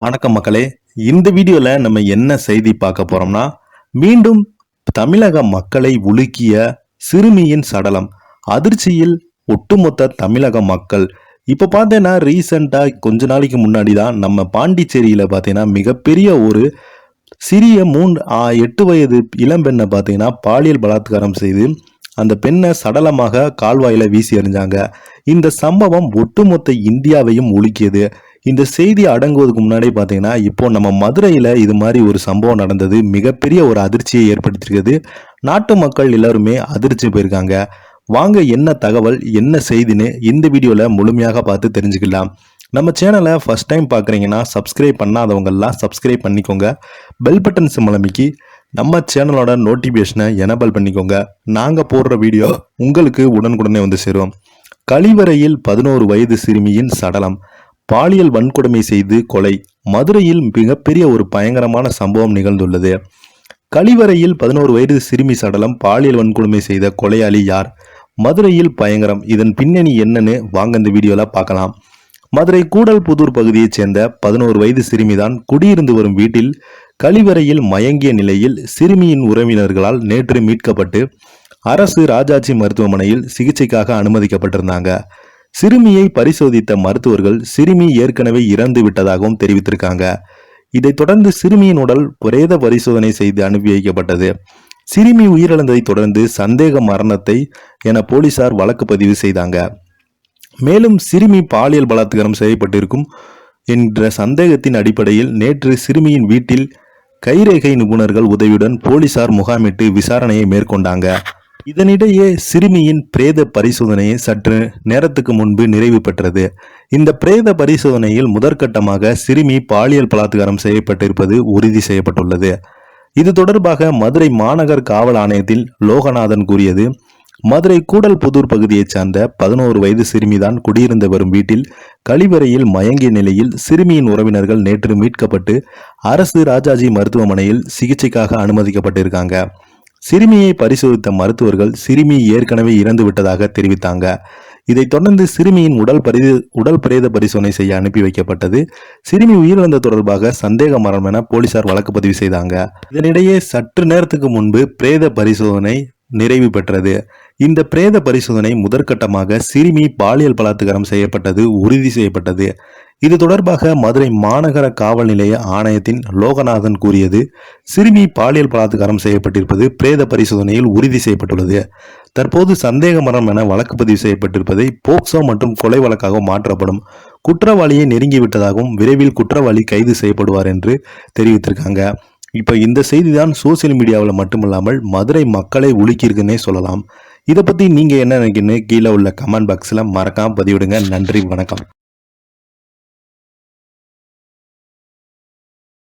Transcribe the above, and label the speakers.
Speaker 1: வணக்கம் மக்களே. இந்த வீடியோல நம்ம என்ன செய்தி பார்க்க போறோம்னா, மீண்டும் தமிழக மக்களை உலுக்கிய சிறுமியின் சடலம் அதிர்ச்சியில் ஒட்டுமொத்த தமிழக மக்கள். இப்ப பார்த்தேன்னா ரீசெண்டா கொஞ்ச நாளைக்கு முன்னாடி தான் நம்ம பாண்டிச்சேரியில பார்த்தீங்கன்னா மிகப்பெரிய ஒரு சிறிய 8 வயது இளம்பெண்ணை பார்த்தீங்கன்னா பாலியல் பலாத்காரம் செய்து அந்த பெண்ணை சடலமாக கால்வாயில வீசி எறிஞ்சாங்க. இந்த சம்பவம் ஒட்டுமொத்த இந்தியாவையும் உலுக்கியது. இந்த செய்தி அடங்குவதற்கு முன்னாடி பார்த்தீங்கன்னா இப்போ நம்ம மதுரையில் இது மாதிரி ஒரு சம்பவம் நடந்தது. மிகப்பெரிய ஒரு அதிர்ச்சியை ஏற்படுத்தியிருக்குது. நாட்டு மக்கள் எல்லாருமே அதிர்ச்சி போயிருக்காங்க. வாங்க என்ன தகவல் என்ன செய்தின்னு இந்த வீடியோவில் முழுமையாக பார்த்து தெரிஞ்சுக்கலாம். நம்ம சேனலை ஃபர்ஸ்ட் டைம் பார்க்குறீங்கன்னா சப்ஸ்கிரைப் பண்ணாதவங்கெல்லாம் சப்ஸ்கிரைப் பண்ணிக்கோங்க. பெல் பட்டன் சிம்பல் அமைக்கி நம்ம சேனலோட நோட்டிஃபிகேஷனை எனேபிள் பண்ணிக்கோங்க. நாங்கள் போடுற வீடியோ உங்களுக்கு உடனுக்குடனே வந்து சேரும். கழிவறையில் 11 வயது சிறுமியின் சடலம் பாலியல் வன்கொடுமை செய்து கொலை. மதுரையில் மிகப்பெரிய ஒரு பயங்கரமான சம்பவம் நிகழ்ந்துள்ளது. கழிவறையில் 11 வயது சிறுமி சடலம் பாலியல் வன்கொடுமை செய்த கொலையாளி யார்? மதுரையில் பயங்கரம். இதன் பின்னணி என்னன்னு வாங்க இந்த வீடியோல பார்க்கலாம். மதுரை கூடல்புதூர் பகுதியைச் சேர்ந்த 11 வயது சிறுமிதான் குடியிருந்து வரும் வீட்டில் கழிவறையில் மயங்கிய நிலையில் சிறுமியின் உறவினர்களால் நேற்று மீட்கப்பட்டு அரசு ராஜாஜி மருத்துவமனையில் சிகிச்சைக்காக அனுமதிக்கப்பட்டிருந்தாங்க. சிறுமியை பரிசோதித்த மருத்துவர்கள் சிறுமி ஏற்கனவே இறந்து விட்டதாகவும் தெரிவித்திருக்காங்க. இதைத் தொடர்ந்து சிறுமியின் உடல் பிரேத பரிசோதனை செய்து அனுப்பி வைக்கப்பட்டது. சிறுமி உயிரிழந்ததை தொடர்ந்து சந்தேக மரணத்தை என போலீசார் வழக்கு பதிவு செய்தாங்க. மேலும் சிறுமி பாலியல் பலாத்காரம் செய்யப்பட்டிருக்கும் என்ற சந்தேகத்தின் அடிப்படையில் நேற்று சிறுமியின் வீட்டில் கைரேகை நிபுணர்கள் உதவியுடன் போலீசார் முகாமிட்டு விசாரணையை மேற்கொண்டாங்க. இதனிடையே சிறுமியின் பிரேத பரிசோதனையை சற்று நேரத்துக்கு முன்பு நிறைவு பெற்றது. இந்த பிரேத பரிசோதனையில் முதற்கட்டமாக சிறுமி பாலியல் பலாத்காரம் செய்யப்பட்டிருப்பது உறுதி செய்யப்பட்டுள்ளது. இது தொடர்பாக மதுரை மாநகர் காவல் ஆணையத்தில் லோகநாதன் கூறியது, மதுரை கூடல்புதூர் பகுதியைச் சார்ந்த 11 வயது சிறுமிதான் குடியிருந்து வரும் வீட்டில் கழிவறையில் மயங்கிய நிலையில் சிறுமியின் உறவினர்கள் நேற்று மீட்கப்பட்டு அரசு ராஜாஜி மருத்துவமனையில் சிகிச்சைக்காக அனுமதிக்கப்பட்டிருக்காங்க. சிறுமியை பரிசோதித்த மருத்துவர்கள் சிறுமி ஏற்கனவே இறந்து விட்டதாக தெரிவித்தாங்க. இதைத் தொடர்ந்து சிறுமியின் உடல் பிரேத பரிசோதனை செய்ய அனுப்பி வைக்கப்பட்டது. சிறுமி உயிரிழந்த தொடர்பாக சந்தேக மரணம் என போலீசார் வழக்கு பதிவு செய்தாங்க. இதனிடையே சற்று நேரத்துக்கு முன்பு பிரேத பரிசோதனை நிறைவு பெற்றது. இந்த பிரேத பரிசோதனை முதற்கட்டமாக சிறுமி பாலியல் பலாத்காரம் செய்யப்பட்டது உறுதி செய்யப்பட்டது. இது தொடர்பாக மதுரை மாநகர காவல் நிலைய ஆணையத்தின் லோகநாதன் கூறியது, சிறுமி பாலியல் பலாத்காரம் செய்யப்பட்டிருப்பது பிரேத பரிசோதனையில் உறுதி செய்யப்பட்டுள்ளது. தற்போது சந்தேக மரணம் என வழக்கு பதிவு செய்யப்பட்டிருப்பதை போக்சோ மற்றும் கொலை வழக்காக மாற்றப்படும். குற்றவாளியை நெருங்கிவிட்டதாகவும் விரைவில் குற்றவாளி கைது செய்யப்படுவார் என்று தெரிவித்திருக்காங்க. இப்போ இந்த செய்தி தான் சோசியல் மீடியாவில் மட்டுமில்லாமல் மதுரை மக்களை உலுக்கியிருக்குன்னே சொல்லலாம். இதை பற்றி நீங்கள் என்ன நினைக்கிறீங்கன்னு கீழே உள்ள கமெண்ட் பாக்ஸில் மறக்காம பதிவிடுங்க. நன்றி, வணக்கம்.